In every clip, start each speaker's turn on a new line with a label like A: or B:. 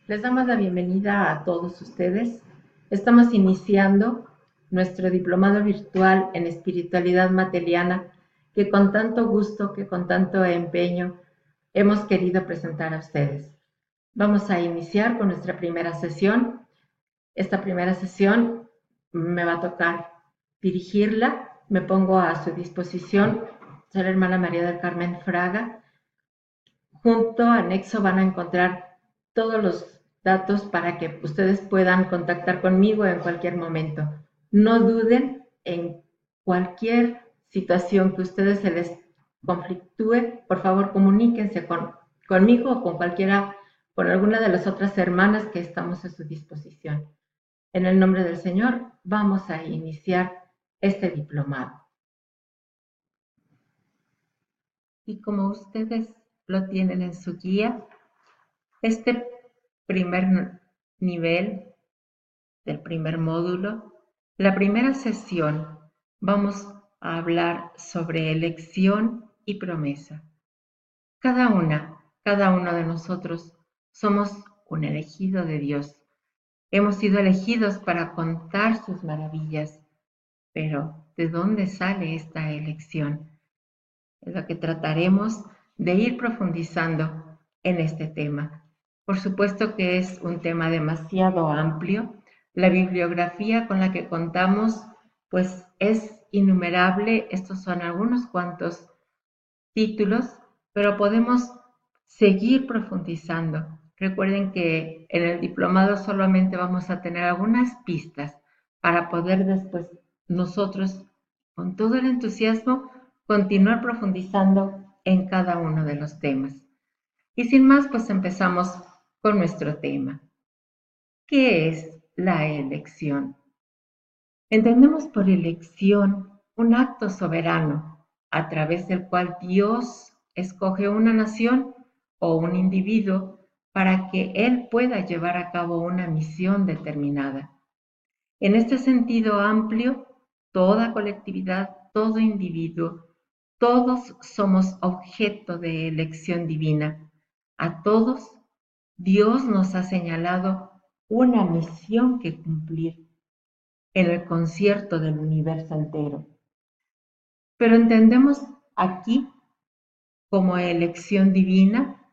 A: Les damos la bienvenida a todos ustedes. Estamos iniciando nuestro diplomado virtual en espiritualidad mateliana que con tanto gusto, que con tanto empeño hemos querido presentar a ustedes. Vamos a iniciar con nuestra primera sesión. Esta primera sesión me va a tocar dirigirla. Me pongo a su disposición. Soy la hermana María del Carmen Fraga. Junto, anexo, van a encontrar todos los datos para que ustedes puedan contactar conmigo en cualquier momento. No duden en cualquier situación que ustedes se les conflictúe, por favor comuníquense conmigo o con alguna de las otras hermanas que estamos a su disposición. En el nombre del Señor, vamos a iniciar este diplomado. Y como ustedes lo tienen en su guía, este primer nivel del primer módulo, la primera sesión, vamos a hablar sobre elección y promesa. Cada uno de nosotros somos un elegido de Dios. Hemos sido elegidos para contar sus maravillas, pero ¿de dónde sale esta elección? Es lo que trataremos de ir profundizando en este tema. Por supuesto que es un tema demasiado amplio. La bibliografía con la que contamos, pues es innumerable. Estos son algunos cuantos títulos, pero podemos seguir profundizando. Recuerden que en el diplomado solamente vamos a tener algunas pistas para poder después nosotros, con todo el entusiasmo, continuar profundizando en cada uno de los temas. Y sin más, pues empezamos con nuestro tema. ¿Qué es la elección? Entendemos por elección un acto soberano a través del cual Dios escoge una nación o un individuo para que él pueda llevar a cabo una misión determinada. En este sentido amplio, toda colectividad, todo individuo, todos somos objeto de elección divina. A todos, Dios nos ha señalado una misión que cumplir en el concierto del universo entero. Pero entendemos aquí como elección divina,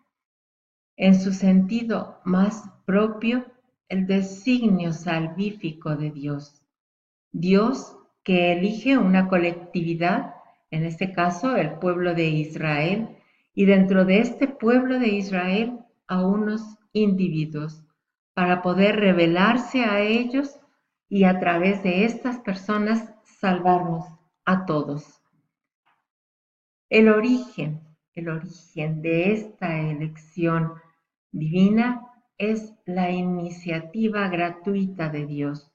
A: en su sentido más propio, el designio salvífico de Dios. Dios que elige una colectividad, en este caso el pueblo de Israel, y dentro de este pueblo de Israel a unos individuos, para poder revelarse a ellos y a través de estas personas salvarnos a todos. El origen de esta elección divina es la iniciativa gratuita de Dios.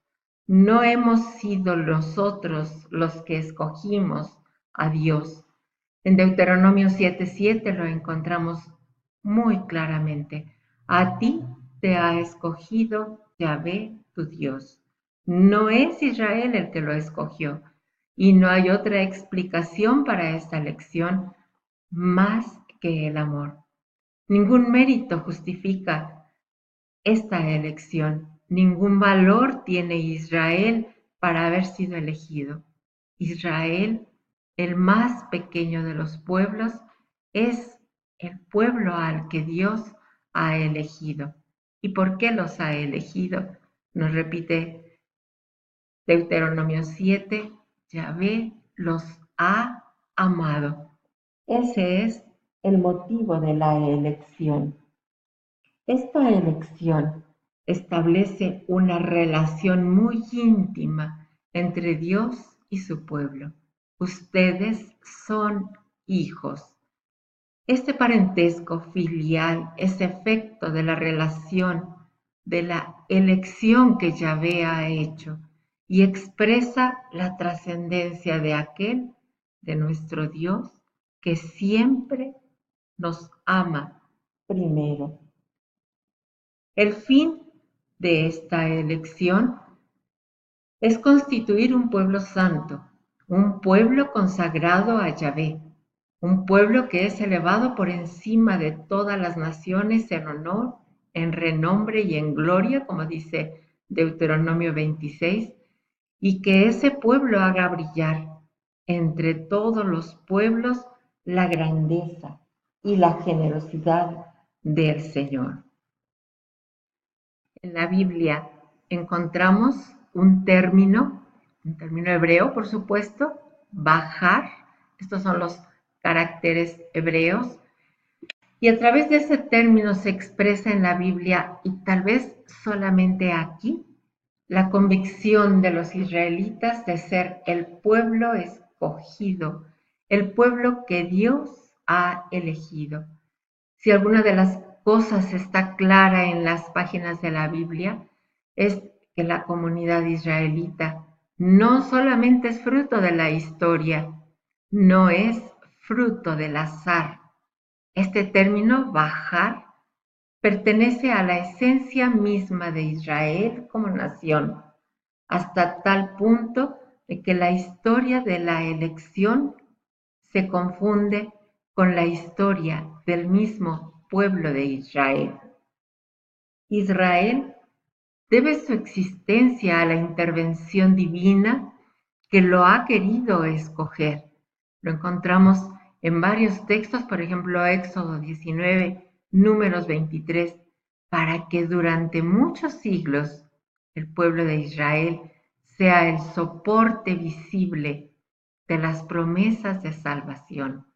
A: No hemos sido nosotros los que escogimos a Dios. En Deuteronomio 7:7 lo encontramos muy claramente. A ti te ha escogido Yahvé, tu Dios. No es Israel el que lo escogió. Y no hay otra explicación para esta elección más que el amor. Ningún mérito justifica esta elección. Ningún valor tiene Israel para haber sido elegido. Israel, el más pequeño de los pueblos, es el pueblo al que Dios ha elegido. ¿Y por qué los ha elegido? Nos repite Deuteronomio 7, Yahvé los ha amado. Ese es el motivo de la elección. Esta elección establece una relación muy íntima entre Dios y su pueblo. Ustedes son hijos. Este parentesco filial es efecto de la relación, de la elección que Yahvé ha hecho y expresa la trascendencia de aquel, de nuestro Dios, que siempre nos ama primero. El fin de esta elección es constituir un pueblo santo, un pueblo consagrado a Yahvé, un pueblo que es elevado por encima de todas las naciones en honor en renombre y en gloria, como dice Deuteronomio 26, y que ese pueblo haga brillar entre todos los pueblos la grandeza y la generosidad del Señor. En la Biblia encontramos un término hebreo, por supuesto, bajar. Estos son los caracteres hebreos. Y a través de ese término se expresa en la Biblia, y tal vez solamente aquí, la convicción de los israelitas de ser el pueblo escogido, el pueblo que Dios ha elegido. Si alguna de las cosas está clara en las páginas de la Biblia, es que la comunidad israelita no solamente es fruto de la historia, no es fruto del azar. Este término, bajar, pertenece a la esencia misma de Israel como nación, hasta tal punto de que la historia de la elección se confunde con la historia del mismo pueblo de Israel. Israel debe su existencia a la intervención divina que lo ha querido escoger. Lo encontramos en varios textos, por ejemplo, Éxodo 19, Números 23, para que durante muchos siglos el pueblo de Israel sea el soporte visible de las promesas de salvación.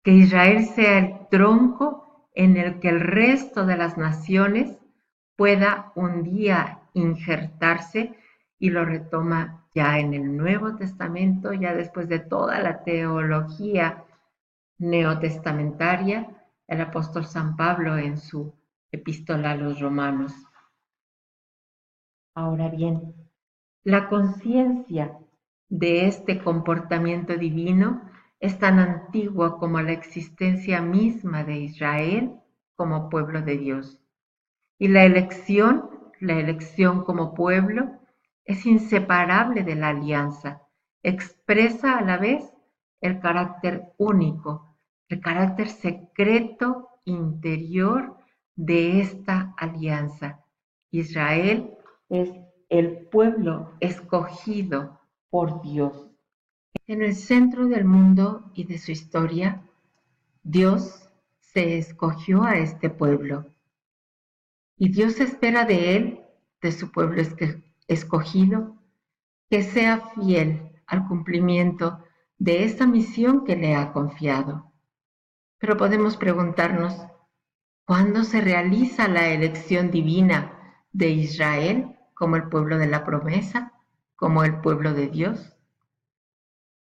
A: Que Israel sea el tronco en el que el resto de las naciones pueda un día injertarse, y lo retoma ya en el Nuevo Testamento, ya después de toda la teología neotestamentaria, el apóstol San Pablo en su epístola a los Romanos. Ahora bien, la conciencia de este comportamiento divino es tan antigua como la existencia misma de Israel como pueblo de Dios. Y la elección como pueblo, es inseparable de la alianza. Expresa a la vez el carácter único, el carácter secreto interior de esta alianza. Israel es el pueblo escogido por Dios. En el centro del mundo y de su historia, Dios se escogió a este pueblo. Y Dios espera de él, de su pueblo escogido, que sea fiel al cumplimiento de esta misión que le ha confiado. Pero podemos preguntarnos, ¿cuándo se realiza la elección divina de Israel como el pueblo de la promesa, como el pueblo de Dios?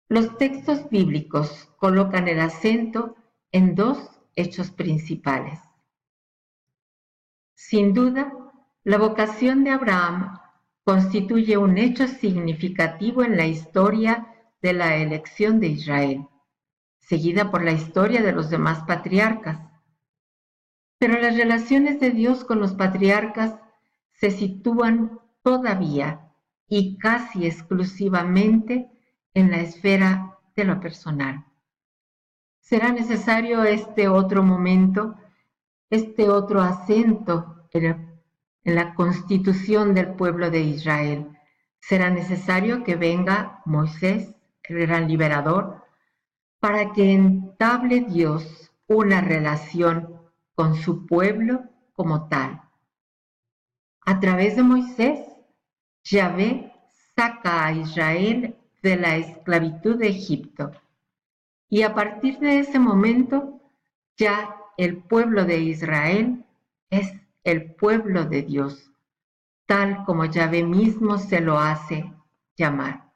A: Los textos bíblicos colocan el acento en dos hechos principales. Sin duda, la vocación de Abraham constituye un hecho significativo en la historia de la elección de Israel, seguida por la historia de los demás patriarcas. Pero las relaciones de Dios con los patriarcas se sitúan todavía y casi exclusivamente en la esfera de lo personal. Será necesario este otro momento, este otro acento en la constitución del pueblo de Israel. Será necesario que venga Moisés, el gran liberador, para que entable Dios una relación con su pueblo como tal. A través de Moisés, Yahvé saca a Israel de la esclavitud de Egipto, y a partir de ese momento ya el pueblo de Israel es el pueblo de Dios, tal como Yahvé mismo se lo hace llamar.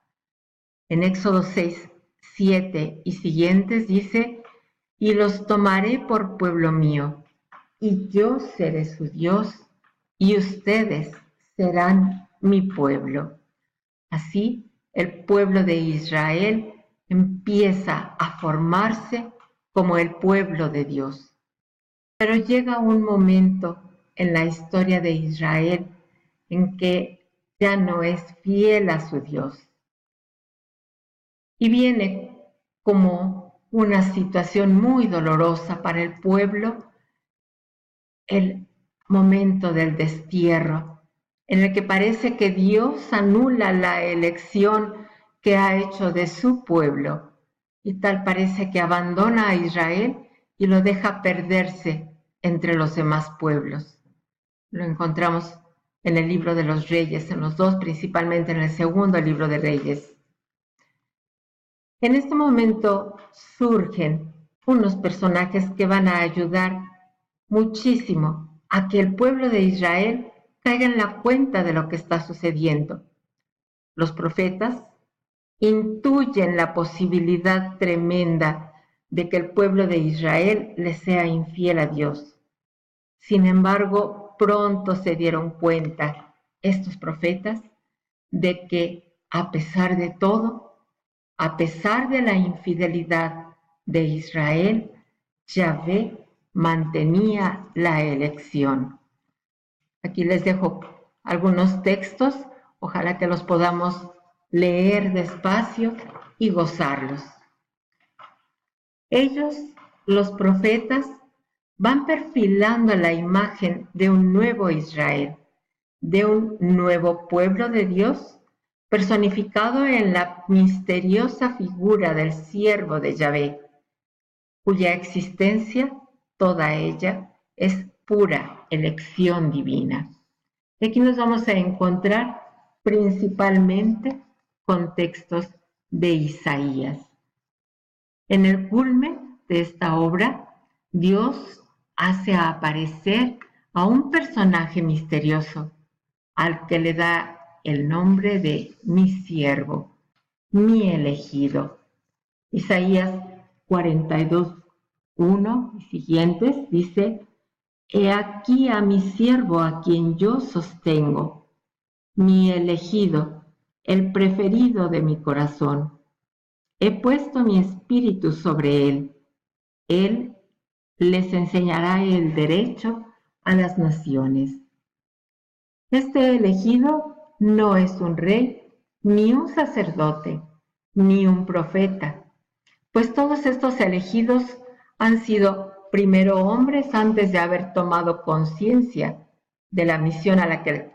A: En Éxodo 6, 7 y siguientes dice: y los tomaré por pueblo mío, y yo seré su Dios, y ustedes serán mi pueblo. Así, el pueblo de Israel empieza a formarse como el pueblo de Dios. Pero llega un momento en la historia de Israel en que ya no es fiel a su Dios. Y viene como una situación muy dolorosa para el pueblo el momento del destierro, en el que parece que Dios anula la elección que ha hecho de su pueblo, y tal parece que abandona a Israel y lo deja perderse entre los demás pueblos. Lo encontramos en el libro de los Reyes, en los dos, principalmente en el segundo libro de Reyes. En este momento surgen unos personajes que van a ayudar muchísimo a que el pueblo de Israel caiga en la cuenta de lo que está sucediendo. Los profetas intuyen la posibilidad tremenda de que el pueblo de Israel le sea infiel a Dios. Sin embargo, pronto se dieron cuenta estos profetas de que a pesar de todo, a pesar de la infidelidad de Israel, Yahvé mantenía la elección. Aquí les dejo algunos textos, ojalá que los podamos leer despacio y gozarlos. Ellos, los profetas, van perfilando la imagen de un nuevo Israel, de un nuevo pueblo de Dios, personificado en la misteriosa figura del siervo de Yahvé, cuya existencia, toda ella, es pura elección divina. Y aquí nos vamos a encontrar principalmente con textos de Isaías. En el culmen de esta obra, Dios hace aparecer a un personaje misterioso, al que le da el nombre de mi siervo, mi elegido. Isaías 42:1 y siguientes dice: He aquí a mi siervo a quien yo sostengo, mi elegido, el preferido de mi corazón. He puesto mi espíritu sobre él. Él les enseñará el derecho a las naciones. Este elegido no es un rey, ni un sacerdote, ni un profeta, pues todos estos elegidos han sido primero hombres antes de haber tomado conciencia de la misión a la que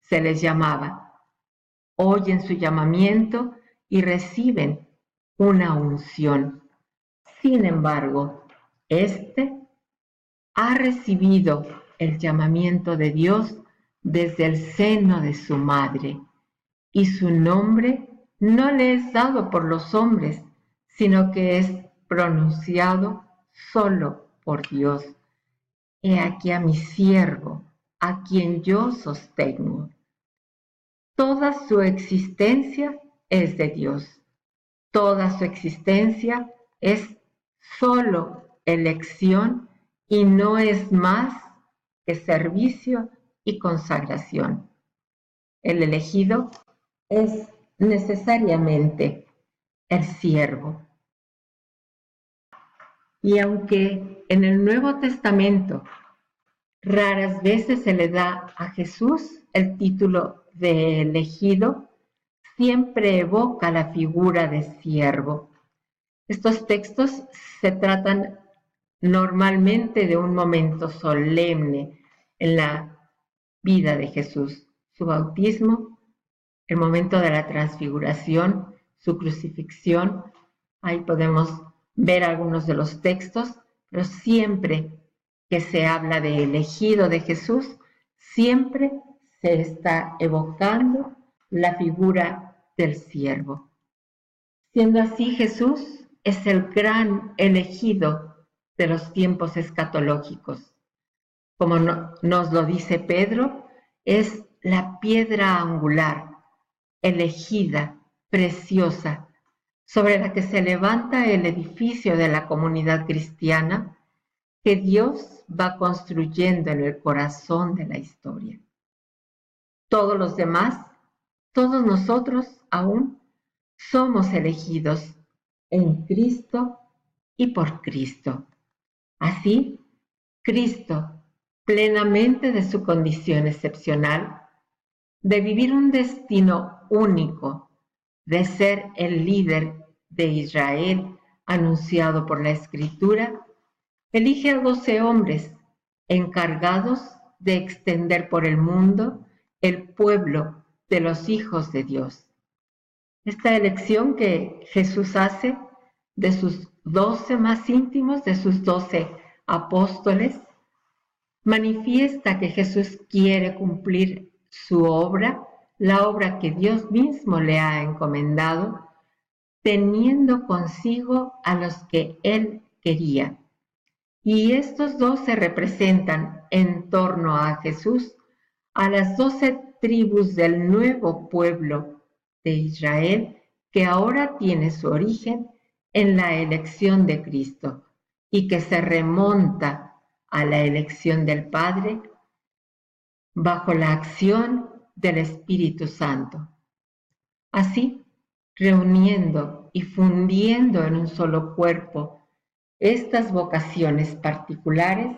A: se les llamaba. Oyen su llamamiento y reciben una unción. Sin embargo, este ha recibido el llamamiento de Dios desde el seno de su madre, y su nombre no le es dado por los hombres, sino que es pronunciado solo por Dios. He aquí a mi siervo, a quien yo sostengo. Toda su existencia es de Dios. Toda su existencia es solo elección y no es más que servicio y consagración. El elegido es necesariamente el siervo. Y aunque en el Nuevo Testamento raras veces se le da a Jesús el título de elegido, siempre evoca la figura de siervo. Estos textos se tratan normalmente de un momento solemne en la vida de Jesús, su bautismo, el momento de la transfiguración, su crucifixión. Ahí podemos ver algunos de los textos, pero siempre que se habla de elegido de Jesús, siempre se está evocando la figura del siervo. Siendo así, Jesús es el gran elegido de los tiempos escatológicos. Como nos lo dice Pedro, es la piedra angular, elegida, preciosa, sobre la que se levanta el edificio de la comunidad cristiana que Dios va construyendo en el corazón de la historia. Todos los demás, todos nosotros aún, somos elegidos en Cristo y por Cristo. Así, Cristo, plenamente de su condición excepcional, de vivir un destino único, de ser el líder de Israel anunciado por la Escritura, elige a 12 hombres encargados de extender por el mundo el pueblo de los hijos de Dios. Esta elección que Jesús hace de sus 12 más íntimos, de sus 12 apóstoles, manifiesta que Jesús quiere cumplir su obra, la obra que Dios mismo le ha encomendado, teniendo consigo a los que Él quería. Y estos 12 representan en torno a Jesús a las 12 tribus del nuevo pueblo de Israel, que ahora tiene su origen en la elección de Cristo y que se remonta a la elección del Padre bajo la acción del Espíritu Santo. Así, reuniendo y fundiendo en un solo cuerpo estas vocaciones particulares,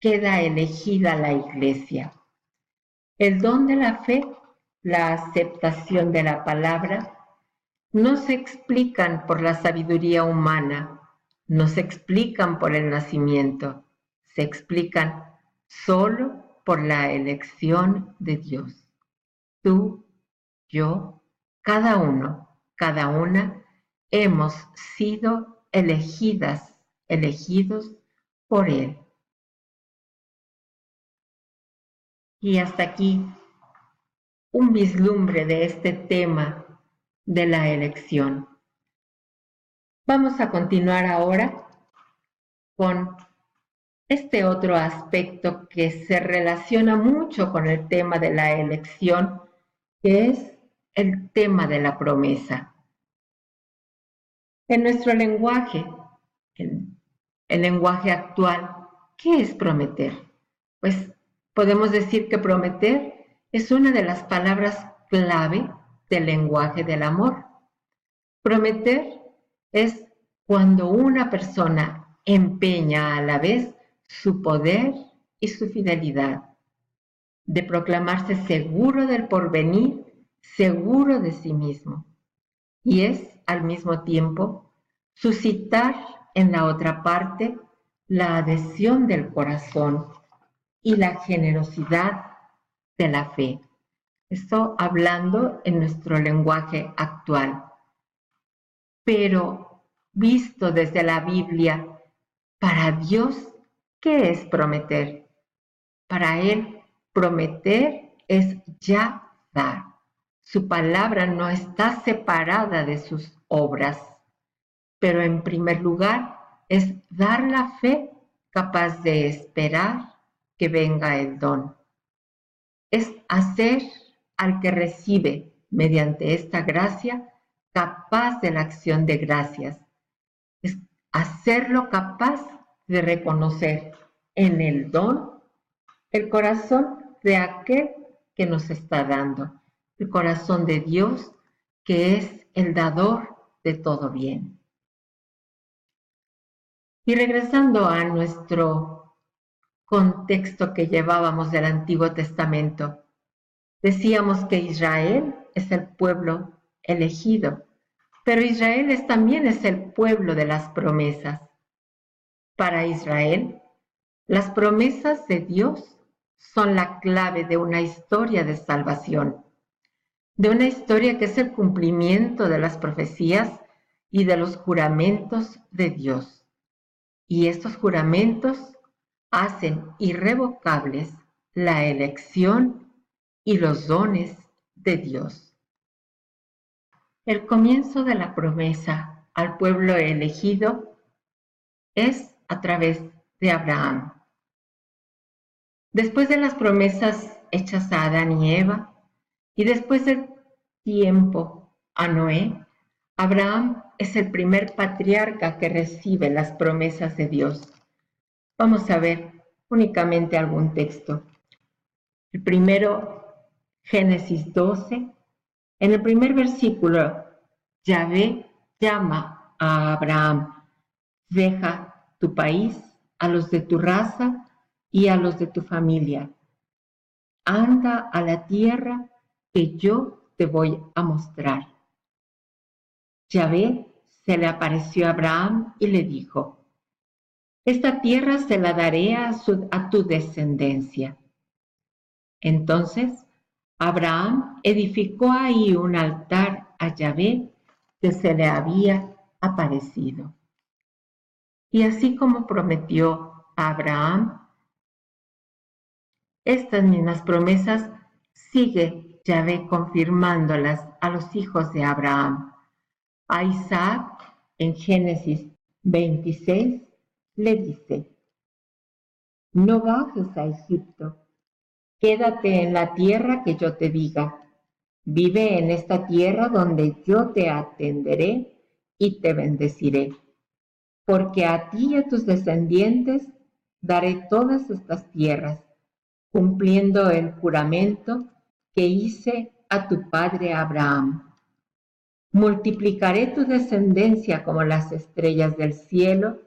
A: queda elegida la Iglesia. El don de la fe, la aceptación de la palabra, no se explican por la sabiduría humana, no se explican por el nacimiento, se explican solo por la elección de Dios. Tú, yo, cada uno, cada una, hemos sido elegidos por Él. Y hasta aquí un vislumbre de este tema de la elección. Vamos a continuar ahora con este otro aspecto que se relaciona mucho con el tema de la elección, que es el tema de la promesa. En nuestro lenguaje, el lenguaje actual, ¿qué es prometer? Pues podemos decir que prometer es una de las palabras clave del lenguaje del amor. Prometer es cuando una persona empeña a la vez su poder y su fidelidad, de proclamarse seguro del porvenir, seguro de sí mismo, y es al mismo tiempo suscitar en la otra parte la adhesión del corazón y la generosidad de la fe. Esto hablando en nuestro lenguaje actual. Pero visto desde la Biblia, para Dios, ¿qué es prometer? Para Él, prometer es ya dar. Su palabra no está separada de sus obras, pero en primer lugar es dar la fe capaz de esperar que venga el don. Es hacer al que recibe mediante esta gracia capaz de la acción de gracias. Es hacerlo capaz de reconocer en el don el corazón de aquel que nos está dando, el corazón de Dios, que es el dador de todo bien. Y regresando a nuestro contexto que llevábamos del Antiguo Testamento, decíamos que Israel es el pueblo elegido, pero Israel también es el pueblo de las promesas. Para Israel, las promesas de Dios son la clave de una historia de salvación, de una historia que es el cumplimiento de las profecías y de los juramentos de Dios. Y estos juramentos hacen irrevocables la elección y los dones de Dios. El comienzo de la promesa al pueblo elegido es a través de Abraham. Después de las promesas hechas a Adán y Eva, y después del tiempo a Noé, Abraham es el primer patriarca que recibe las promesas de Dios. Vamos a ver únicamente algún texto. El primero, Génesis 12. En el primer versículo, Yahvé llama a Abraham: deja tu país, a los de tu raza y a los de tu familia. Anda a la tierra que yo te voy a mostrar. Yahvé se le apareció a Abraham y le dijo: esta tierra se la daré a tu descendencia. Entonces Abraham edificó ahí un altar a Yahvé que se le había aparecido. Y así como prometió a Abraham, estas mismas promesas sigue Yahvé confirmándolas a los hijos de Abraham. A Isaac, en Génesis 26, le dice: no bajes a Egipto, quédate en la tierra que yo te diga. Vive en esta tierra donde yo te atenderé y te bendeciré, porque a ti y a tus descendientes daré todas estas tierras, cumpliendo el juramento que hice a tu padre Abraham. Multiplicaré tu descendencia como las estrellas del cielo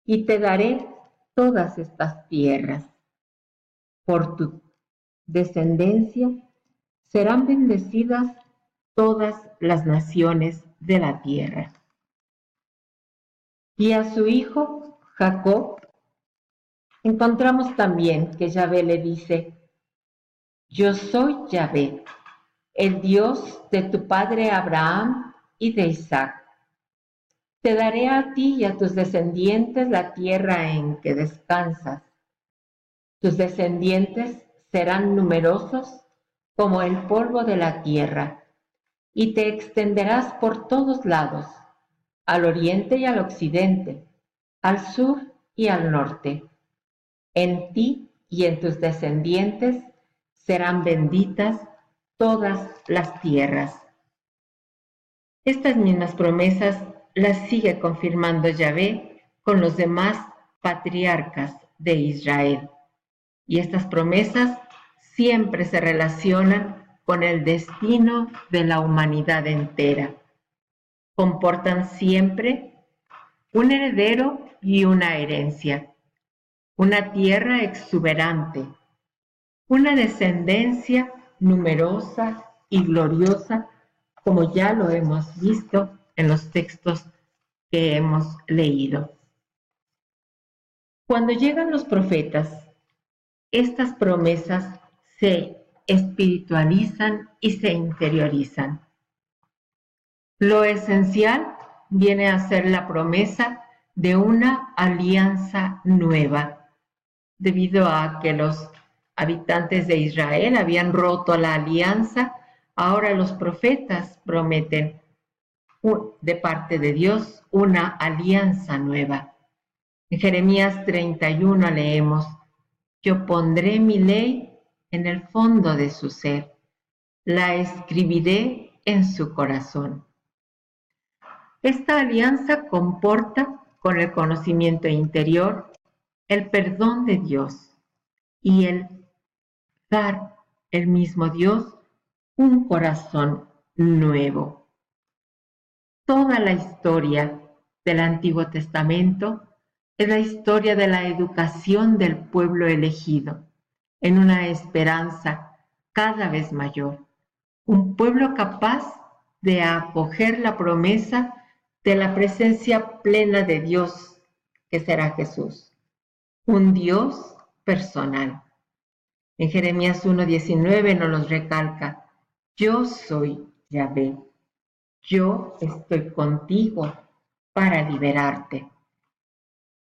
A: y te daré todas estas tierras. Por tu descendencia serán bendecidas todas las naciones de la tierra. Y a su hijo Jacob encontramos también que Yahvé le dice: yo soy Yahvé, el Dios de tu padre Abraham y de Isaac. Te daré a ti y a tus descendientes la tierra en que descansas. Tus descendientes serán numerosos como el polvo de la tierra, y te extenderás por todos lados, al oriente y al occidente, al sur y al norte. En ti y en tus descendientes serán benditas todas las tierras. Estas mismas promesas las sigue confirmando Yahvé con los demás patriarcas de Israel. Y estas promesas siempre se relacionan con el destino de la humanidad entera. Comportan siempre un heredero y una herencia, una tierra exuberante, una descendencia numerosa y gloriosa, como ya lo hemos visto en los textos que hemos leído. Cuando llegan los profetas, estas promesas se espiritualizan y se interiorizan. Lo esencial viene a ser la promesa de una alianza nueva, debido a que los habitantes de Israel habían roto la alianza. Ahora los profetas prometen de parte de Dios una alianza nueva. En Jeremías 31 leemos: yo pondré mi ley en el fondo de su ser, la escribiré en su corazón. Esta alianza comporta con el conocimiento interior el perdón de Dios y el dar el mismo Dios un corazón nuevo. Toda la historia del Antiguo Testamento es la historia de la educación del pueblo elegido en una esperanza cada vez mayor, un pueblo capaz de acoger la promesa de la presencia plena de Dios, que será Jesús, un Dios personal. En Jeremías 1:19 nos los recalca: yo soy Yahvé, yo estoy contigo para liberarte.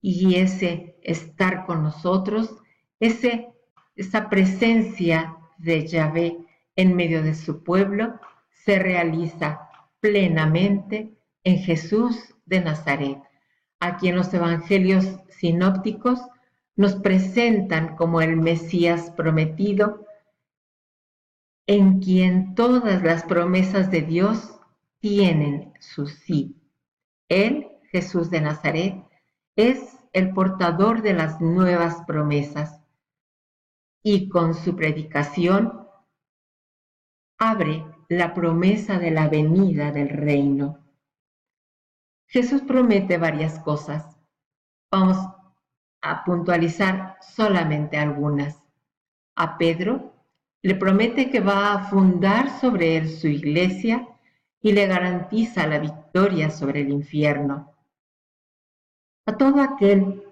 A: Y ese estar con nosotros, esa presencia de Yahvé en medio de su pueblo, se realiza plenamente en Jesús de Nazaret, a quien los evangelios sinópticos nos presentan como el Mesías prometido, en quien todas las promesas de Dios tienen su sí. Él, Jesús de Nazaret, es el portador de las nuevas promesas y con su predicación abre la promesa de la venida del reino. Jesús promete varias cosas. Vamos a puntualizar solamente algunas. A Pedro le promete que va a fundar sobre él su iglesia y le garantiza la victoria sobre el infierno. A todo aquel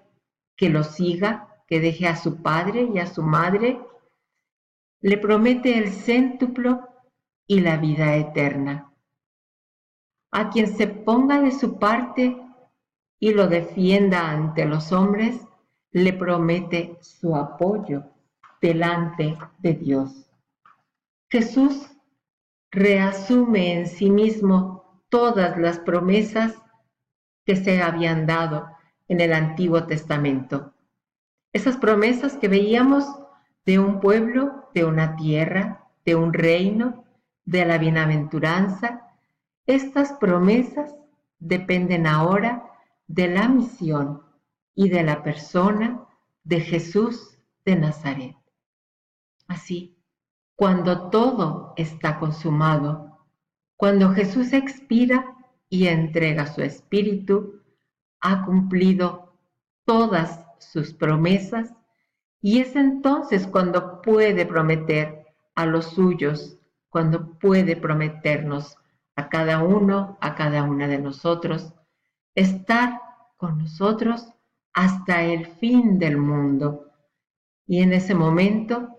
A: que lo siga, que deje a su padre y a su madre, le promete el céntuplo y la vida eterna. A quien se ponga de su parte y lo defienda ante los hombres, le promete su apoyo delante de Dios. Jesús reasume en sí mismo todas las promesas que se habían dado en el Antiguo Testamento. Esas promesas que veíamos de un pueblo, de una tierra, de un reino, de la bienaventuranza, estas promesas dependen ahora de la misión y de la persona de Jesús de Nazaret. Así, cuando todo está consumado, cuando Jesús expira y entrega su espíritu, ha cumplido todas sus promesas y es entonces cuando puede prometer a los suyos, cuando puede prometernos a cada uno, a cada una de nosotros, estar con nosotros hasta el fin del mundo. Y en ese momento,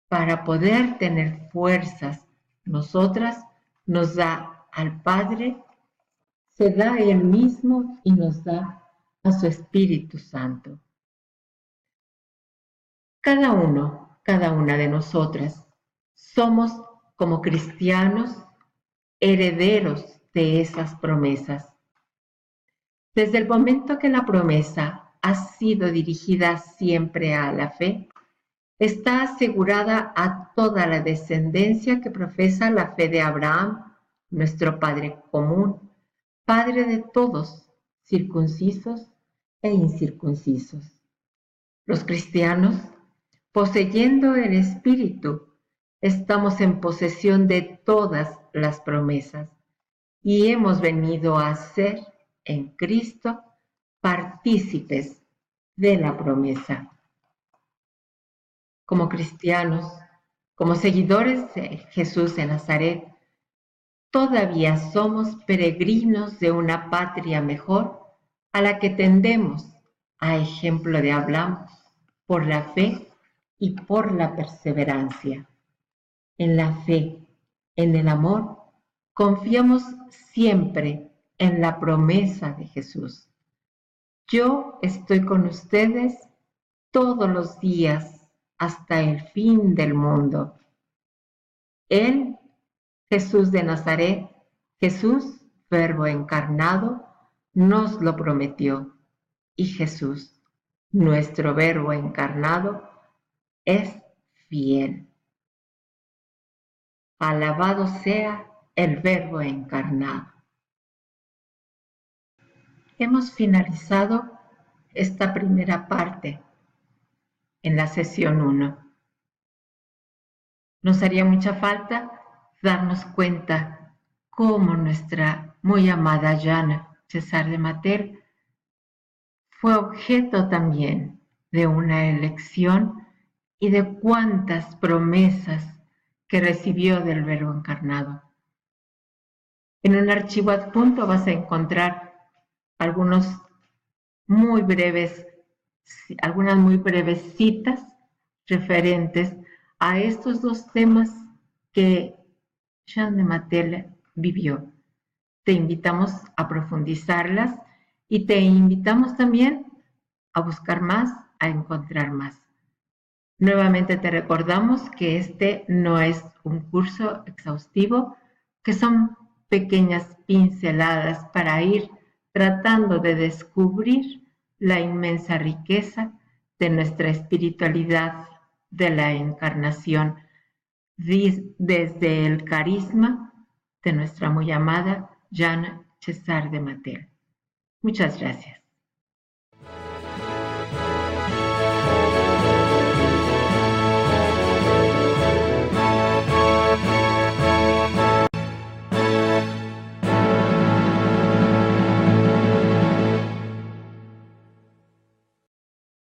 A: para poder tener fuerzas, nosotras nos da al Padre, se da a Él mismo y nos da a su Espíritu Santo. Cada uno, cada una de nosotras, somos como cristianos herederos de esas promesas. Desde el momento que la promesa ha sido dirigida siempre a la fe, está asegurada a toda la descendencia que profesa la fe de Abraham, nuestro Padre común, Padre de todos, circuncisos e incircuncisos. Los cristianos, poseyendo el Espíritu, estamos en posesión de todas las promesas y hemos venido a ser en Cristo partícipes de la promesa. Como cristianos, como seguidores de Jesús de Nazaret, todavía somos peregrinos de una patria mejor a la que tendemos, a ejemplo de Abraham, por la fe y por la perseverancia. En la fe, en el amor, confiamos siempre en la promesa de Jesús. Yo estoy con ustedes todos los días hasta el fin del mundo. Él, Jesús de Nazaret, Jesús, Verbo encarnado, nos lo prometió. Y Jesús, nuestro Verbo encarnado, es fiel. Alabado sea el Verbo encarnado. Hemos finalizado esta primera parte en la sesión 1. Nos haría mucha falta darnos cuenta cómo nuestra muy amada Jana César de Mater fue objeto también de una elección y de cuántas promesas que recibió del Verbo encarnado. En un archivo adjunto vas a encontrar algunas muy breves citas referentes a estos dos temas que Jean de Mater vivió. Te invitamos a profundizarlas y te invitamos también a buscar más, a encontrar más. Nuevamente te recordamos que este no es un curso exhaustivo, que son pequeñas pinceladas para ir tratando de descubrir la inmensa riqueza de nuestra espiritualidad de la encarnación desde el carisma de nuestra muy amada Jana César de Mater. Muchas gracias.